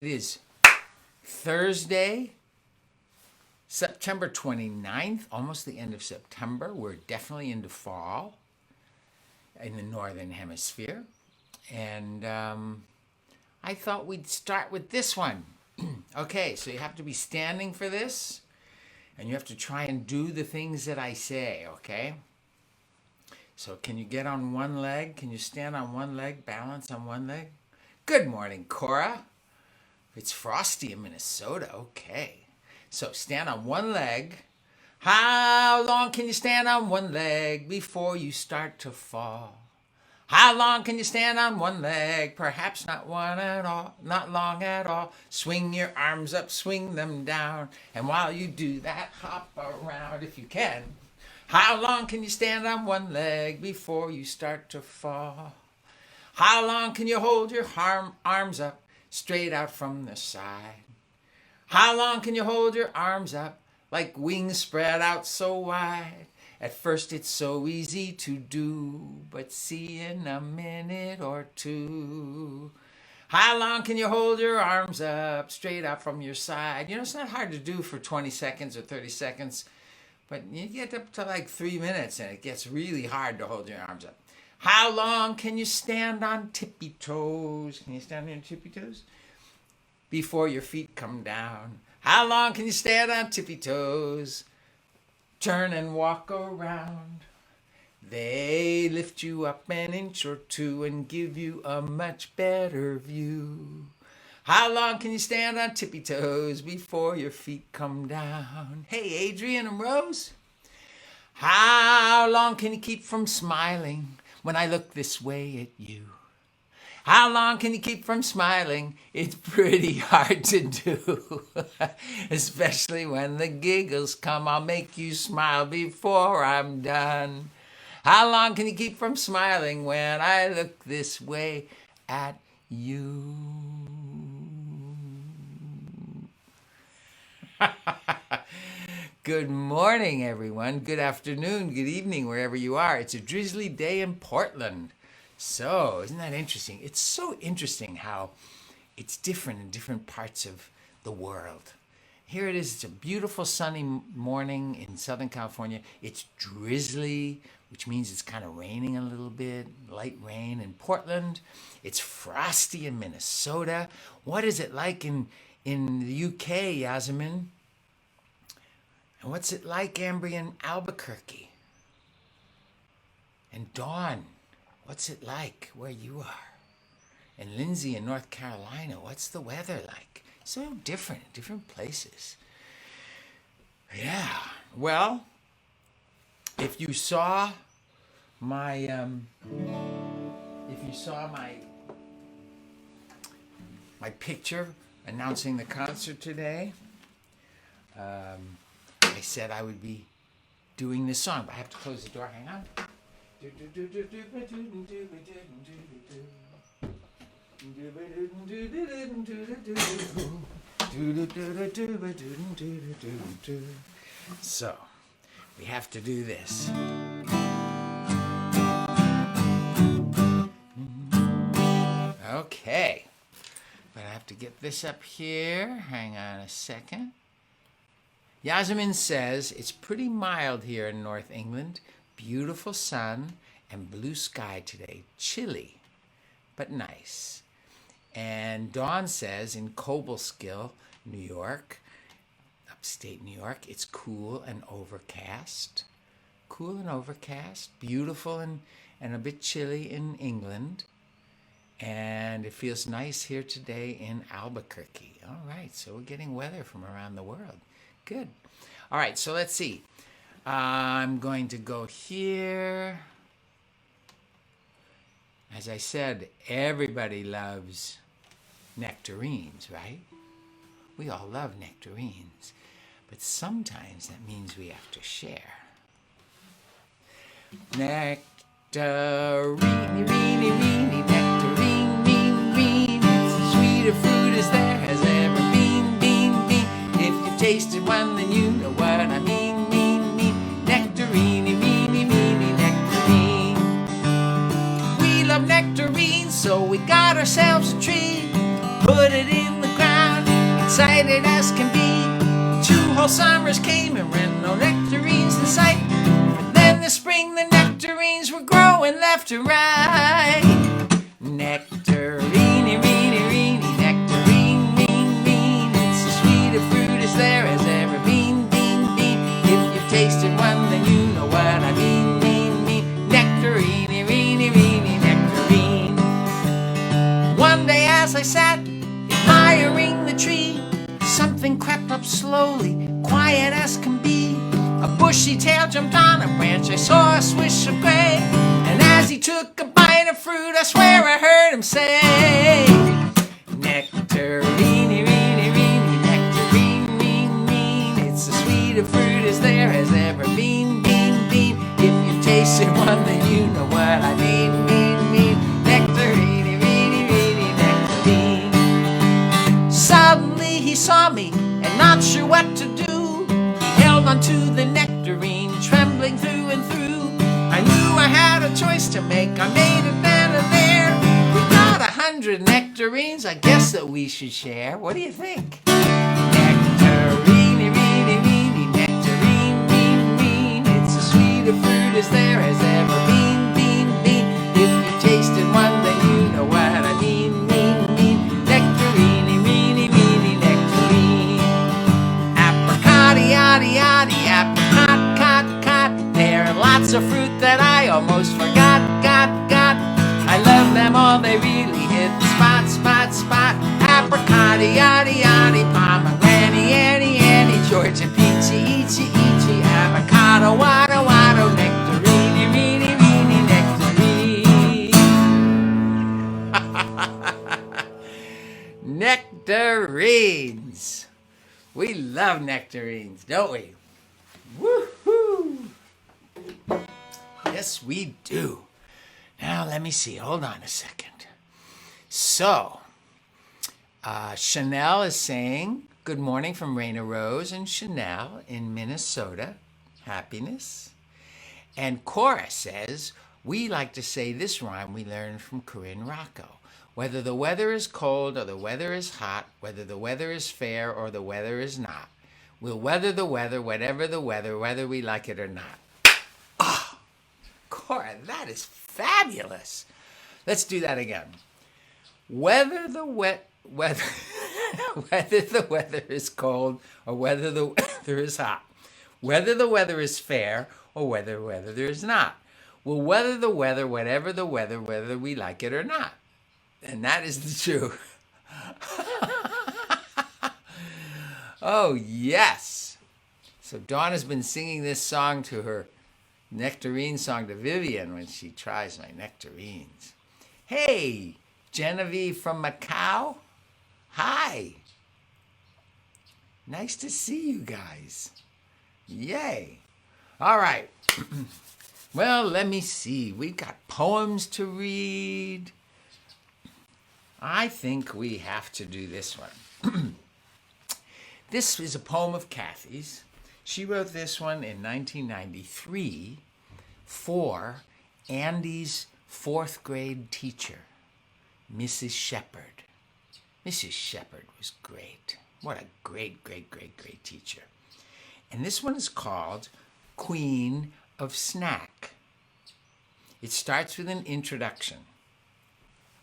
It is Thursday, September 29th, almost the end of September. We're definitely into fall in the Northern Hemisphere. And I thought we'd start with this one. Okay, so you have to be standing for this, and you have to try and do the things that I say, okay? So can you get on one leg? Can you stand on one leg, balance on one leg? Good morning, Cora. It's frosty in Minnesota. Okay. So stand on one leg. How long can you stand on one leg before you start to fall? How long can you stand on one leg? Perhaps not one at all, not long at all. Swing your arms up, swing them down. And while you do that, hop around if you can. How long can you stand on one leg before you start to fall? How long can you hold your arms up straight out from the side? How long can you hold your arms up like wings spread out so wide? At first it's so easy to do, but see in a minute or two. How long can you hold your arms up straight out from your side? You know, it's not hard to do for 20 seconds or 30 seconds, but you get up to like 3 minutes and it gets really hard to hold your arms up. How long can you stand on tippy toes? Can you stand on your tippy toes? Before your feet come down. How long can you stand on tippy toes? Turn and walk around. They lift you up an inch or two and give you a much better view. How long can you stand on tippy toes before your feet come down? Hey, Adrian and Rose. How long can you keep from smiling when I look this way at you? How long can you keep from smiling? It's pretty hard to do. Especially when the giggles come, I'll make you smile before I'm done. How long can you keep from smiling when I look this way at you? Good morning, everyone. Good afternoon, good evening, wherever you are. It's a drizzly day in Portland. So, isn't that interesting? It's so interesting how it's different in different parts of the world. Here it is. It's a beautiful sunny morning in Southern California. It's drizzly, which means it's kind of raining a little bit, light rain in Portland. It's frosty in Minnesota. What is it like in the UK, Yasmin? And what's it like, Ambry, in Albuquerque? And Dawn, what's it like where you are? And Lindsay in North Carolina, what's the weather like? So different in different places. Yeah, well, if you saw my my picture announcing the concert today, I said I would be doing this song, but I have to close the door. Hang on. So, we have to do this. Okay. But I have to get this up here. Hang on a second. Yasmin says it's pretty mild here in North England. Beautiful sun and blue sky today. Chilly, but nice. And Dawn says in Cobleskill, New York, upstate New York, it's cool and overcast. Cool and overcast. Beautiful and a bit chilly in England. And it feels nice here today in Albuquerque. All right, so we're getting weather from around the world. Good. All right, so let's see. I'm going to go here. As I said, everybody loves nectarines, right? We all love nectarines. But sometimes that means we have to share. Nectarini-rini-rini, nectarine-rini-rini. It's as sweet a fruit as there has ever been. If you've tasted one, then you know what I mean. Nectarini-rini-rini, nectarine. We love nectarines, so we got ourselves a tree. Put it in the ground. summers came and went, no nectarines in sight. But then the spring, the nectarines were growing left and right. Nectarini-rini-rini, nectarine-rini-rini. It's as sweet a fruit as there has ever been, bean, bean. If you've tasted one, then you know what I mean, mean, mean. Nectarini-rini-rini, nectarine. One day as I sat admiring the tree, something crept up slowly, quiet as can be. A bushy tail jumped on a branch, I saw a swish of gray. And as he took a bite of fruit, I swear I heard him say, Nectarini-rini-rini, nectarine-rini-rini. It's as sweet a fruit as there has ever been, bean, bean. If you've tasted one, then you know what I mean, mean, mean. Nectarini-rini-rini, nectarine. Suddenly he saw me, and not sure what to do, he held onto the nectarine, trembling through and through. I knew I had a choice to make, I made it then and there. We got 100 nectarines, I guess that we should share. What do you think? Nectarini-rini-rini, nectarine-rini-rini. It's as sweet a fruit as there has ever been, bean, bean. If you tasted one, then you know what I mean, mean, mean. Nectarini-rini-rini, nectarine. Apricot-yaddy-yaddy, apricot-cot-cot. There are lots of fruit that I almost forgot, got. I love them all, they really hit the spot, spot, spot. Apricot-yaddy-yaddy, pomegranate-yaddy-yaddy, Georgia peachy-eachy-eachy, avocado-wado-wado, nectarini-rini-rini, nectarine. Nectarines. We love nectarines, don't we? Woohoo! Yes, we do. Now, let me see. Hold on a second. So, Chanel is saying, good morning from Raina Rose and Chanel in Minnesota. Happiness. And Cora says, we like to say this rhyme we learned from Corinne Rocco. Whether the weather is cold or the weather is hot, whether the weather is fair or the weather is not, we'll weather the weather, whatever the weather, whether we like it or not. Oh, Cora, that is fabulous. Let's do that again. Whether the weather is cold or whether the weather is hot, whether the weather is fair or whether the weather is not, we'll weather the weather, whatever the weather, whether we like it or not. And that is the truth. Oh, yes. So Dawn has been singing this song to her nectarine song to Vivian when she tries my nectarines. Hey, Genevieve from Macau. Hi. Nice to see you guys. Yay. All right. Well, let me see. We've got poems to read. I think we have to do this one. This is a poem of Kathy's. She wrote this one in 1993 for Andy's fourth grade teacher, Mrs. Shepherd. Mrs. Shepherd was great. What a great, great, great, great teacher. And this one is called Queen of Snack. It starts with an introduction.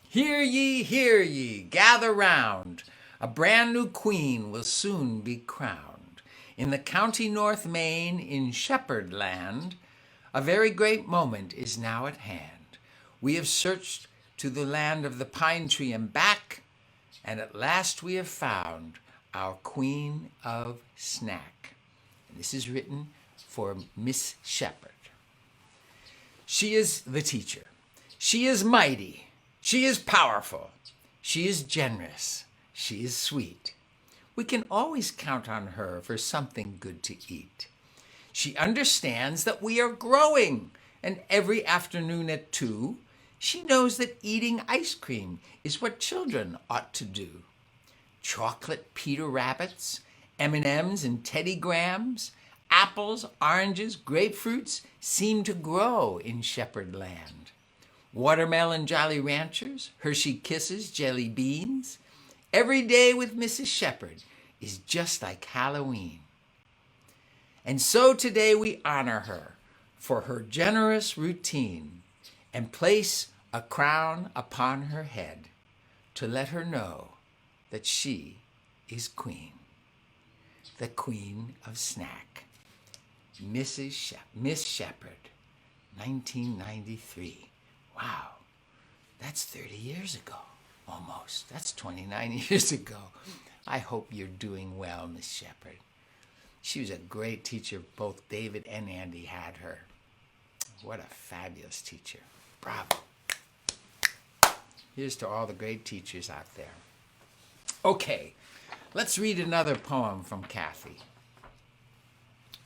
Hear ye, gather round. A brand new queen will soon be crowned. In the county North Main, in Shepherd Land, a very great moment is now at hand. We have searched to the land of the pine tree and back, and at last we have found our Queen of Snack. And this is written for Miss Shepherd. She is the teacher. She is mighty. She is powerful. She is generous. She is sweet. We can always count on her for something good to eat. She understands that we are growing, and every afternoon at 2, she knows that eating ice cream is what children ought to do. Chocolate Peter Rabbits, M&Ms and Teddy Grahams, apples, oranges, grapefruits seem to grow in Shepherd Land. Watermelon Jolly Ranchers, Hershey Kisses, jelly beans. Every day with Mrs. Shepherd is just like Halloween. And so today we honor her for her generous routine and place a crown upon her head to let her know that she is queen, the queen of snack. Miss Shepherd, 1993. Wow, that's 30 years ago, almost. That's 29 years ago. I hope you're doing well, Miss Shepherd. She was a great teacher. Both David and Andy had her. What a fabulous teacher. Bravo. Here's to all the great teachers out there. Okay, let's read another poem from Kathy.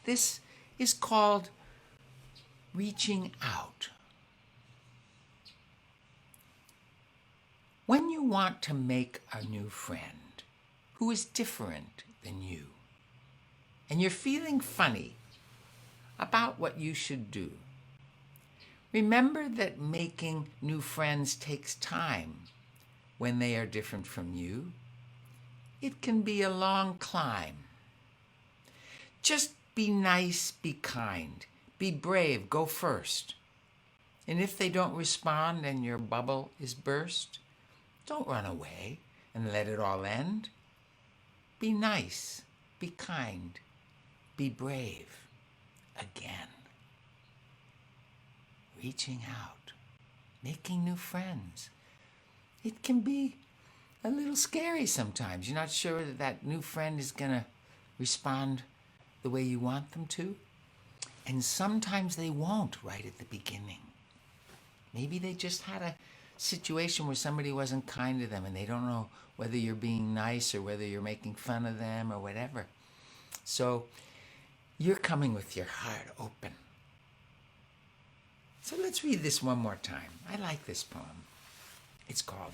This is called Reaching Out. When you want to make a new friend who is different than you, and you're feeling funny about what you should do, remember that making new friends takes time when they are different from you. It can be a long climb. Just be nice, be kind, be brave, go first. And if they don't respond and your bubble is burst, don't run away and let it all end. Be nice, be kind, be brave again. Reaching out, making new friends. It can be a little scary sometimes. You're not sure that that new friend is going to respond the way you want them to. And sometimes they won't right at the beginning. Maybe they just had a situation where somebody wasn't kind to them and they don't know whether you're being nice or whether you're making fun of them or whatever. So you're coming with your heart open. So let's read this one more time. I like this poem. It's called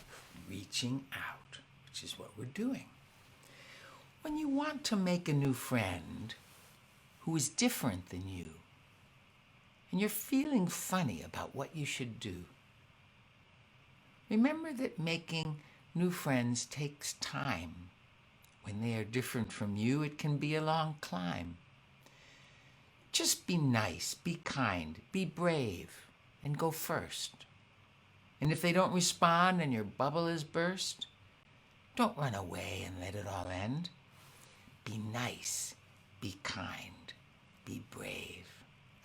Reaching Out, which is what we're doing. When you want to make a new friend who is different than you, and you're feeling funny about what you should do, remember that making new friends takes time. When they are different from you, it can be a long climb. Just be nice, be kind, be brave, and go first. And if they don't respond and your bubble is burst, don't run away and let it all end. Be nice, be kind, be brave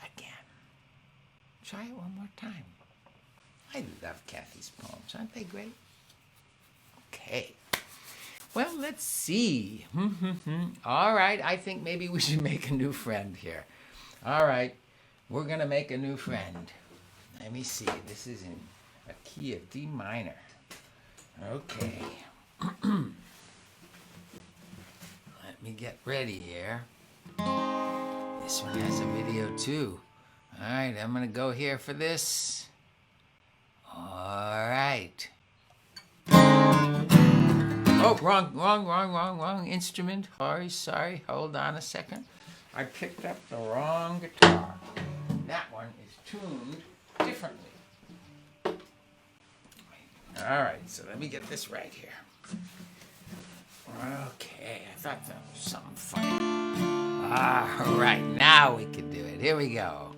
again. Try it one more time. I love Kathy's poems. Aren't they great? Okay. Well, let's see. All right, I think maybe we should make a new friend here. All right, we're going to make a new friend. Let me see. This is in a key of D minor. Okay. Let me get ready here. This one has a video too. All right, I'm going to go here for this. All right. Oh, wrong instrument. Sorry. Hold on a second. I picked up the wrong guitar. That one is tuned differently. All right, so let me get this right here. Okay, I thought that was something funny. All right, now we can do it. Here we go.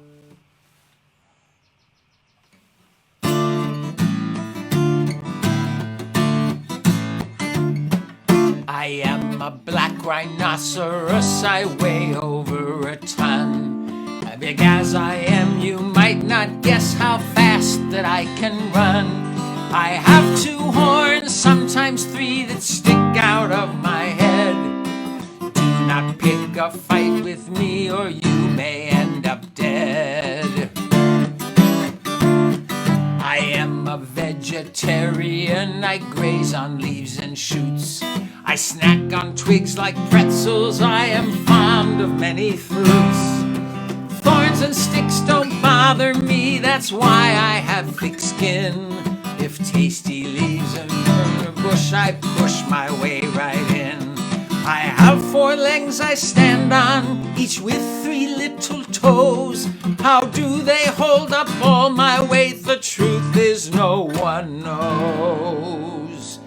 I am a black rhinoceros, I weigh over a ton. Big as I am, you might not guess how fast that I can run. I have 2 horns, sometimes 3 that stick out of my head. Do not pick a fight with me or you may end up dead. I am a vegetarian, I graze on leaves and shoots. I snack on twigs like pretzels, I am fond of many fruits. Thorns and sticks don't bother me, that's why I have thick skin. If tasty leaves and burn a bush, I push my way right in. I have 4 legs I stand on, each with 3 little toes. How do they hold up all my weight? The truth is no one knows.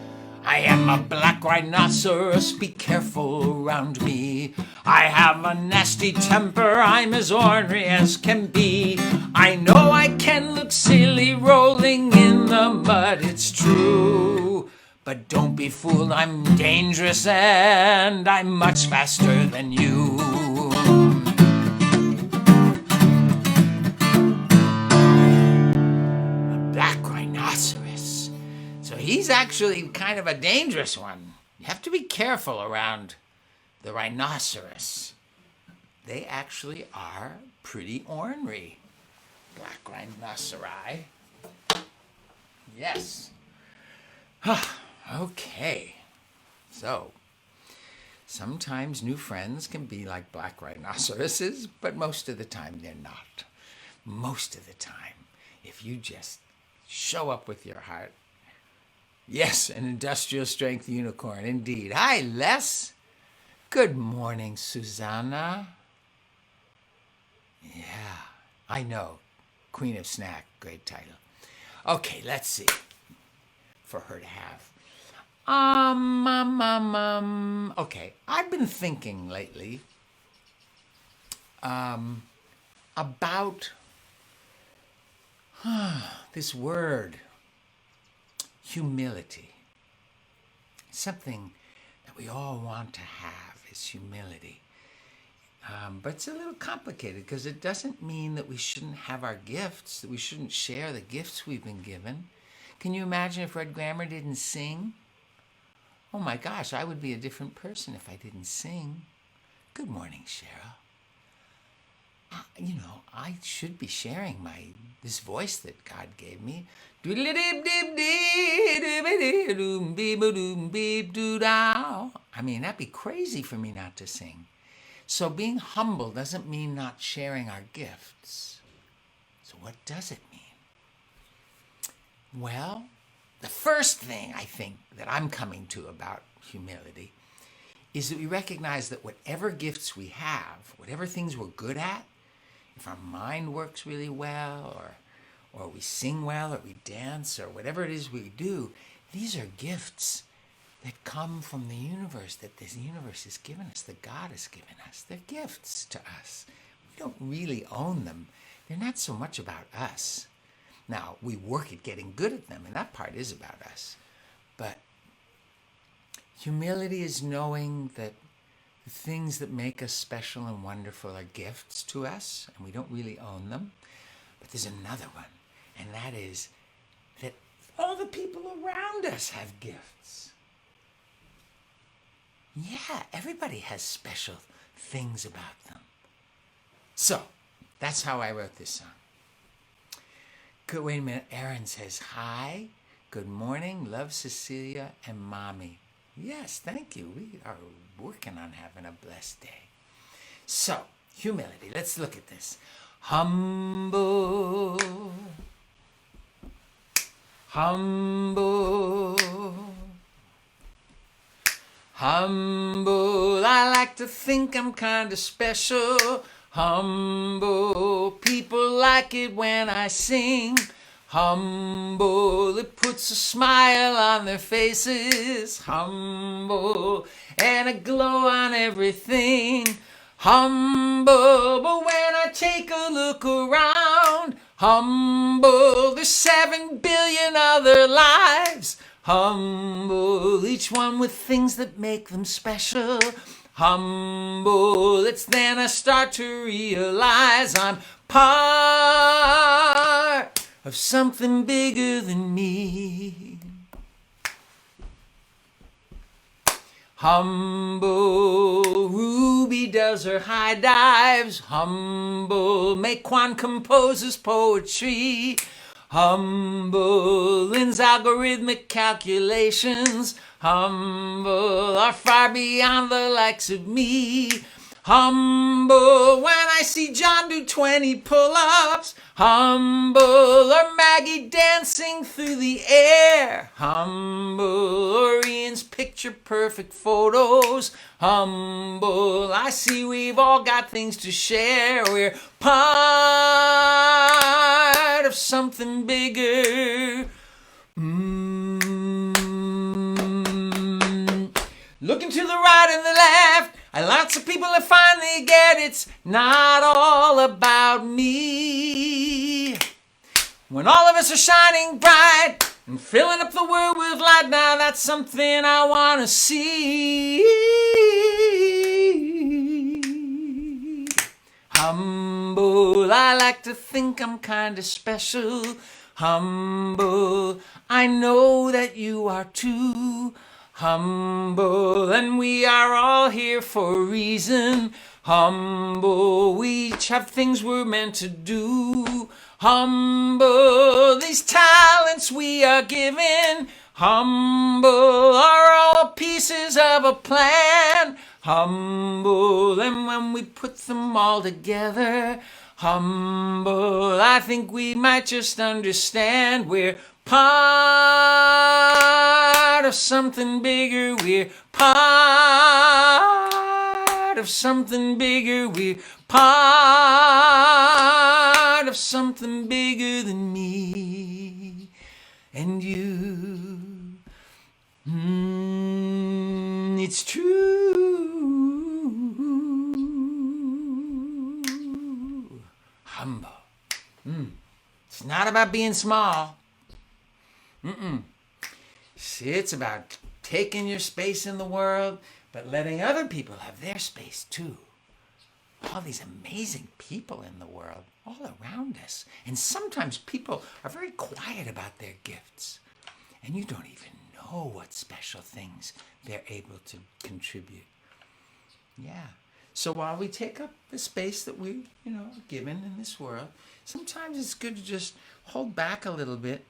I am a black rhinoceros, be careful around me. I have a nasty temper, I'm as ornery as can be. I know I can look silly rolling in the mud, it's true. But don't be fooled, I'm dangerous and I'm much faster than you. A black rhinoceros. So he's actually kind of a dangerous one. You have to be careful around the rhinoceros. They actually are pretty ornery. Black rhinoceri. Yes. Okay. So, sometimes new friends can be like black rhinoceroses, but most of the time they're not. Most of the time, if you just show up with your heart. Yes, an industrial strength unicorn, indeed. Hi, Les. Good morning, Susanna. Yeah, I know. Queen of Snack, great title. Okay, let's see. For her to have. Okay, I've been thinking lately about this word, humility. Something that we all want to have is humility. But it's a little complicated because it doesn't mean that we shouldn't have our gifts, that we shouldn't share the gifts we've been given. Can you imagine if Red Grammer didn't sing? Oh my gosh, I would be a different person if I didn't sing. Good morning, Cheryl. I should be sharing this voice that God gave me. I mean, that'd be crazy for me not to sing. So being humble doesn't mean not sharing our gifts. So what does it mean? Well, the first thing I think that I'm coming to about humility is that we recognize that whatever gifts we have, whatever things we're good at, if our mind works really well, or we sing well, or we dance, or whatever it is we do, these are gifts that come from the universe, that this universe has given us, that God has given us. They're gifts to us. We don't really own them. They're not so much about us. Now, we work at getting good at them, and that part is about us. But humility is knowing that the things that make us special and wonderful are gifts to us, and we don't really own them. But there's another one, and that is that all the people around us have gifts. Yeah, everybody has special things about them. So, that's how I wrote this song. Good, wait a minute. Aaron says, hi, good morning, love Cecilia and Mommy. Yes, thank you. We are working on having a blessed day. So, humility. Let's look at this. Humble. Humble. Humble. I like to think I'm kind of special. Humble, people like it when I sing. Humble, it puts a smile on their faces. Humble, and a glow on everything. Humble, but when I take a look around, humble, there's 7 billion other lives. Humble, each one with things that make them special. Humble, it's then I start to realize I'm part of something bigger than me. Humble, Ruby does her high dives. Humble, Maquan composes poetry. Humble, Lynn's algorithmic calculations. Humble, are far beyond the likes of me. Humble, when I see John do 20 pull-ups. Humble, or Maggie dancing through the air. Humble, or Ian's picture-perfect photos. Humble, I see we've all got things to share. We're part of something bigger. Looking to the right and the left. Lots of people that finally get it's not all about me. When all of us are shining bright and filling up the world with light, now that's something I want to see. Humble, I like to think I'm kind of special. Humble, I know that you are too. Humble, and we are all here for a reason. Humble, we each have things we're meant to do. Humble, these talents we are given. Humble are all pieces of a plan. Humble, and when we put them all together, humble, I think we might just understand we're part of something bigger. We're part of something bigger. We're part of something bigger than me and you. It's true. Humble. It's not about being small. It's about taking your space in the world, but letting other people have their space too. All these amazing people in the world, all around us. And sometimes people are very quiet about their gifts. And you don't even know what special things they're able to contribute. Yeah. So while we take up the space that we, are given in this world, sometimes it's good to just hold back a little bit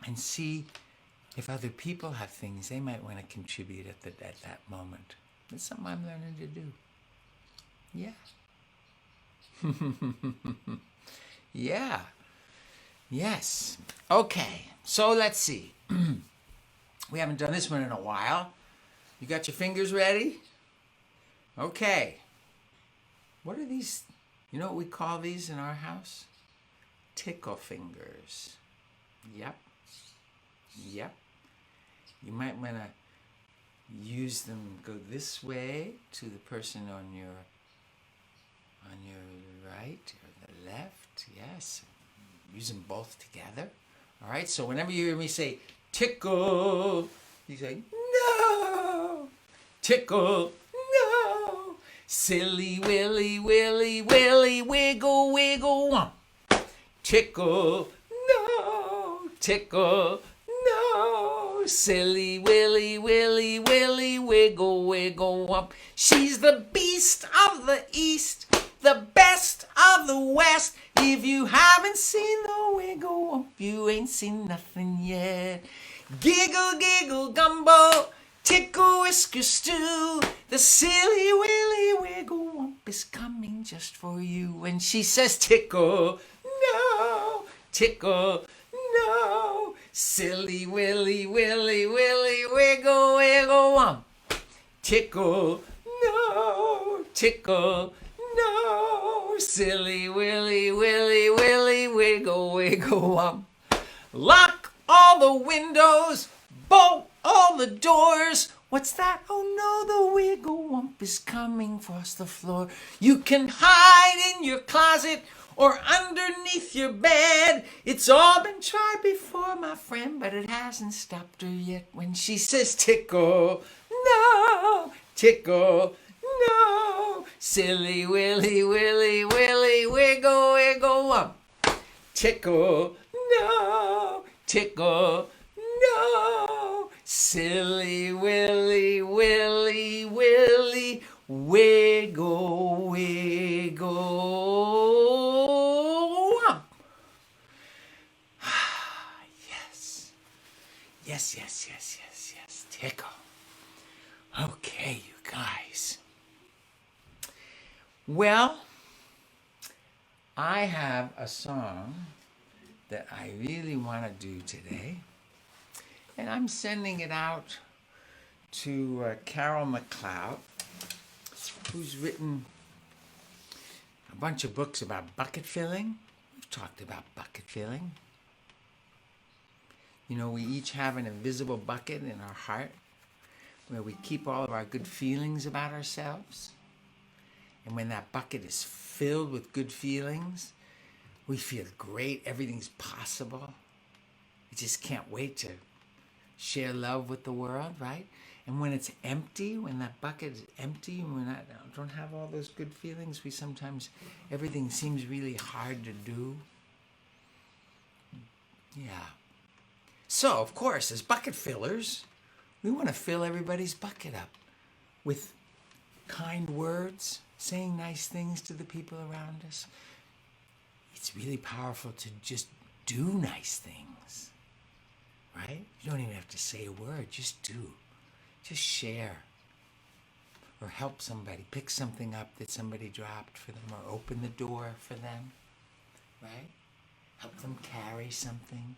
and see if other people have things they might want to contribute at that moment. That's something I'm learning to do. Yeah. Yeah. Yes. Okay. So let's see. We haven't done this one in a while. You got your fingers ready? Okay. What are these? You know what we call these in our house? Tickle fingers. Yep. You might want to use them, go this way to the person on your right or the left. Yes. Use them both together. All right. So whenever you hear me say tickle, you say no. Tickle, no. Silly willy willy willy wiggle wiggle womp. Tickle, no. Tickle, no. Silly willy willy willy wiggle wiggle womp. She's the beast of the east, the best of the west. If you haven't seen the wiggle womp, you ain't seen nothing yet. Giggle giggle gumbo, tickle whisker stew. The silly willy wiggle womp is coming just for you. When she says tickle, no. Tickle, no. Silly willy willy willy wiggle wiggle womp. Tickle, no. Tickle, no. Silly willy willy willy wiggle wiggle womp. Lock all the windows, bolt all the doors. What's that? Oh no, the wiggle womp is coming across the floor. You can hide in your closet or underneath your bed. It's all been tried before, my friend, but it hasn't stopped her yet. When she says tickle, no. Tickle, no. Silly willy willy willy wiggle wiggle womp. Tickle, no. Tickle, no. Silly willy willy willy wiggle wiggle womp. Yes. Tickle. Okay, you guys. Well, I have a song that I really want to do today. And I'm sending it out to Carol McLeod, who's written a bunch of books about bucket filling. We've talked about bucket filling. You know, we each have an invisible bucket in our heart where we keep all of our good feelings about ourselves. And when that bucket is filled with good feelings, we feel great. Everything's possible. We just can't wait to share love with the world, right? And when it's empty, when that bucket is empty, and we don't have all those good feelings, we sometimes, everything seems really hard to do. Yeah. So, of course, as bucket fillers, we want to fill everybody's bucket up with kind words, saying nice things to the people around us. It's really powerful to just do nice things, right? You don't even have to say a word, just do. Just share. Or help somebody, pick something up that somebody dropped for them, or open the door for them, right? Help them carry something.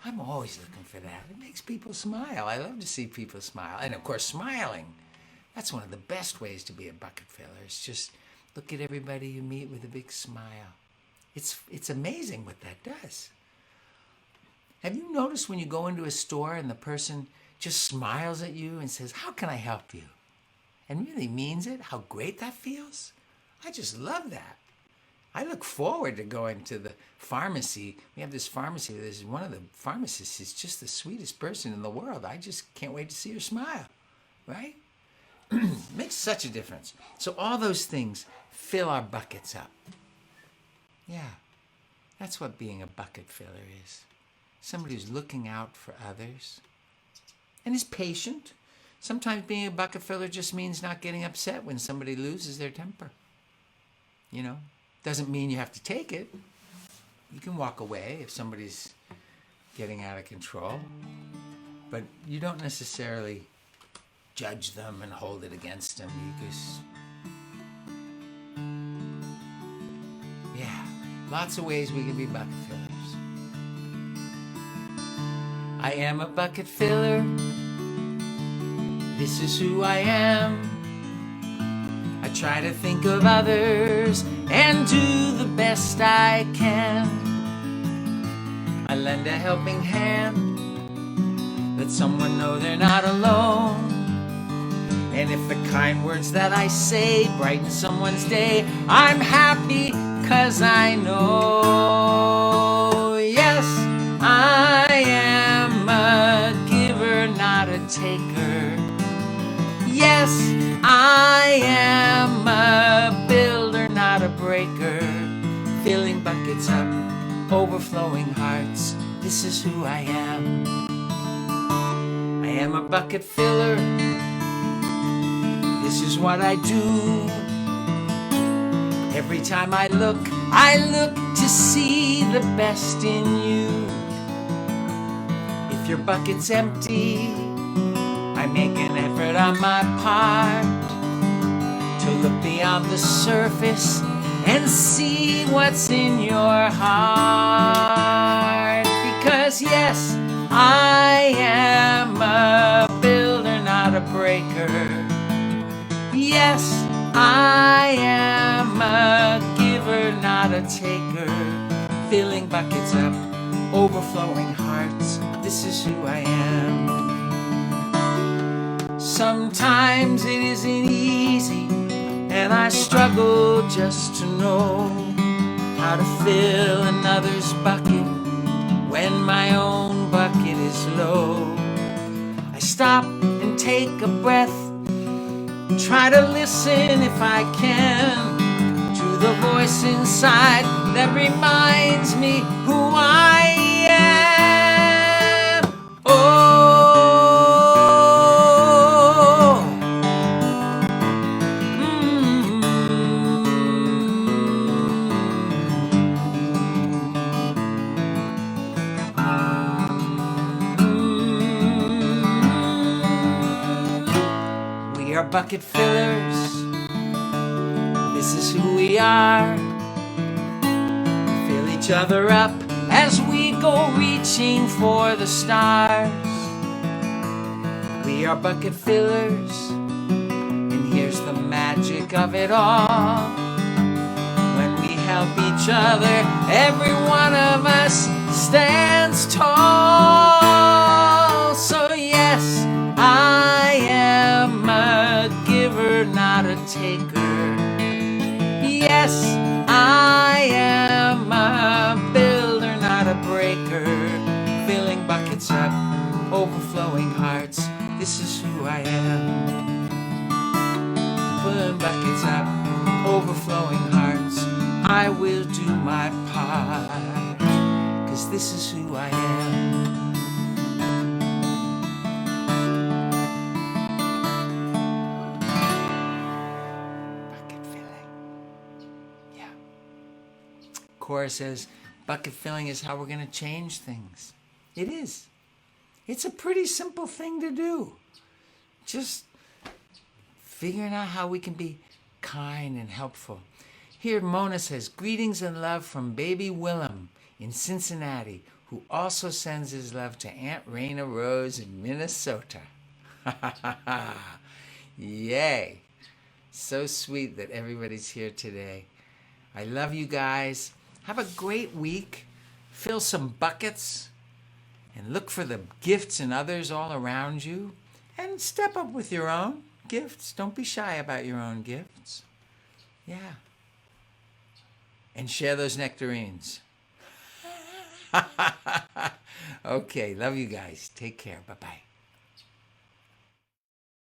I'm always looking for that. It makes people smile. I love to see people smile. And of course, smiling. That's one of the best ways to be a bucket filler. It's just look at everybody you meet with a big smile. It's amazing what that does. Have you noticed when you go into a store and the person just smiles at you and says, "How can I help you?" and really means it, how great that feels? I just love that. I look forward to going to the pharmacy. We have this pharmacy. There's one of the pharmacists is just the sweetest person in the world. I just can't wait to see her smile, right? Makes such a difference. So all those things fill our buckets up. Yeah, that's what being a bucket filler is. Somebody who's looking out for others and is patient. Sometimes being a bucket filler just means not getting upset when somebody loses their temper. You know, doesn't mean you have to take it. You can walk away if somebody's getting out of control, but you don't necessarily judge them and hold it against them. You just, yeah, lots of ways we can be bucket fillers. I am a bucket filler. This is who I am. I try to think of others and do the best I can. I lend a helping hand. Let someone know they're not alone. And if the kind words that I say brighten someone's day, I'm happy 'cause I know, yes, I am a giver, not a taker. Yes, I am a builder, not a breaker. Filling buckets up, overflowing hearts. This is who I am. I am a bucket filler. This is what I do. Every time I look to see the best in you. If your bucket's empty, I make an effort on my part to look beyond the surface and see what's in your heart. Because yes, I am a builder, not a breaker. Yes, I am a giver, not a taker. Filling buckets up, overflowing hearts. This is who I am. Sometimes it isn't easy, and I struggle just to know how to fill another's bucket when my own bucket is low. I stop and take a breath, try to listen if I can to the voice inside that reminds me who I am. We are bucket fillers. This is who we are. We fill each other up as we go reaching for the stars. We are bucket fillers, and here's the magic of it all. When we help each other, every one of us stands tall. So yes, I am a taker. Yes, I am a builder, not a breaker. Filling buckets up, overflowing hearts. This is who I am. Filling buckets up, overflowing hearts. I will do my part, 'cause this is who I am. Bucket filling. Yeah. Cora says, bucket filling is how we're going to change things. It is. It's a pretty simple thing to do. Just figuring out how we can be kind and helpful. Here, Mona says, greetings and love from baby Willem in Cincinnati, who also sends his love to Aunt Raina Rose in Minnesota. Yay. So sweet that everybody's here today. I love you guys. Have a great week. Fill some buckets and look for the gifts in others all around you. And step up with your own gifts. Don't be shy about your own gifts. Yeah. And share those nectarines. Okay, love you guys. Take care. Bye-bye.